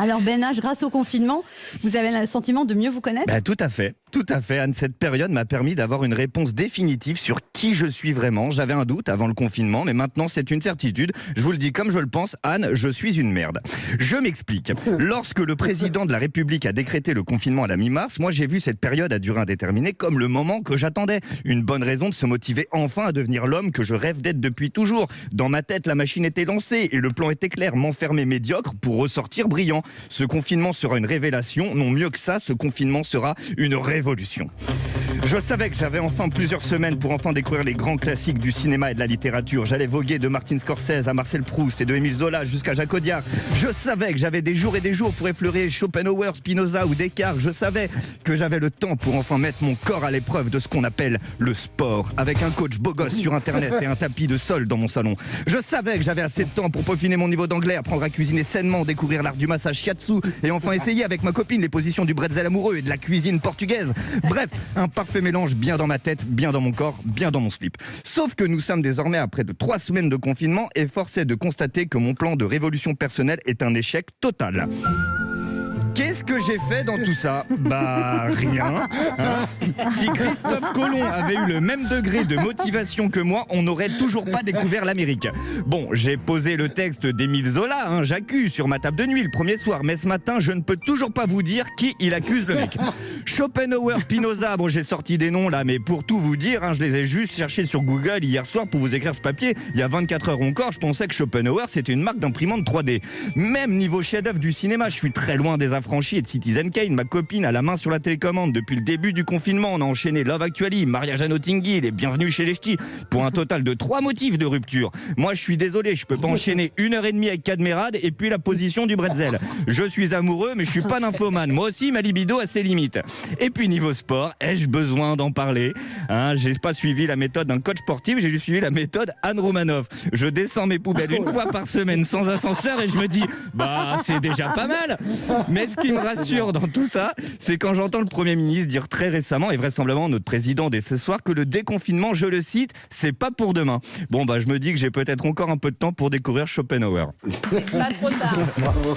Alors Ben H, grâce au confinement, vous avez le sentiment de mieux vous connaître? Tout à fait. Tout à fait, Anne. Cette période m'a permis d'avoir une réponse définitive sur qui je suis vraiment. J'avais un doute avant le confinement, mais maintenant c'est une certitude. Je vous le dis comme je le pense, Anne, je suis une merde. Je m'explique. Lorsque le président de la République a décrété le confinement à la mi-mars, moi j'ai vu cette période à durée indéterminée comme le moment que j'attendais. Une bonne raison de se motiver enfin à devenir l'homme que je rêve d'être depuis toujours. Dans ma tête, la machine était lancée et le plan était clair, m'enfermer médiocre pour ressortir brillant. Ce confinement sera une révélation. Non, mieux que ça, ce confinement sera une révolution. Je savais que j'avais enfin plusieurs semaines pour enfin découvrir les grands classiques du cinéma et de la littérature. J'allais voguer de Martin Scorsese à Marcel Proust et de Émile Zola jusqu'à Jacques Audiard. Je savais que j'avais des jours et des jours pour effleurer Schopenhauer, Spinoza ou Descartes. Je savais que j'avais le temps pour enfin mettre mon corps à l'épreuve de ce qu'on appelle le sport, avec un coach beau gosse sur internet et un tapis de sol dans mon salon. Je savais que j'avais assez de temps pour peaufiner mon niveau d'anglais, apprendre à cuisiner sainement, découvrir l'art du massage shiatsu et enfin essayer avec ma copine les positions du bretzel amoureux et de la cuisine portugaise. Bref, un parfait mélange bien dans ma tête, bien dans mon corps, bien dans mon slip. Sauf que nous sommes désormais à près de 3 semaines de confinement et force est de constater que mon plan de révolution personnelle est un échec total. Qu'est-ce que j'ai fait dans tout ça? Rien. Si Christophe Colomb avait eu le même degré de motivation que moi, on n'aurait toujours pas découvert l'Amérique. Bon, j'ai posé le texte d'Émile Zola, j'accuse sur ma table de nuit le premier soir, mais ce matin, je ne peux toujours pas vous dire qui il accuse le mec. Schopenhauer, Spinoza, bon, j'ai sorti des noms là, mais pour tout vous dire, je les ai juste cherchés sur Google hier soir pour vous écrire ce papier. Il y a 24 heures encore, je pensais que Schopenhauer, c'était une marque d'imprimante 3D. Même niveau chef-d'œuvre du cinéma, je suis très loin des affranchis et de Citizen Kane. Ma copine a la main sur la télécommande depuis le début du confinement. On a enchaîné Love Actually, Mariage à Notting Hill et Bienvenue chez les Ch'tis pour un total de 3 motifs de rupture. Moi, je suis désolé, je peux pas enchaîner 1h30 avec Cadmerade et puis la position du bretzel. Je suis amoureux, mais je suis pas nymphomane. Moi aussi, ma libido a ses limites. Et puis niveau sport, ai-je besoin d'en parler? J'ai pas suivi la méthode d'un coach sportif, j'ai juste suivi la méthode Anne Romanoff. Je descends mes poubelles une fois par semaine sans ascenseur et je me dis, c'est déjà pas mal. Mais ce qui me rassure dans tout ça, c'est quand j'entends le Premier ministre dire très récemment, et vraisemblablement notre président dès ce soir, que le déconfinement, je le cite, c'est pas pour demain. Bon, je me dis que j'ai peut-être encore un peu de temps pour découvrir Schopenhauer. Pas trop tard. Bravo.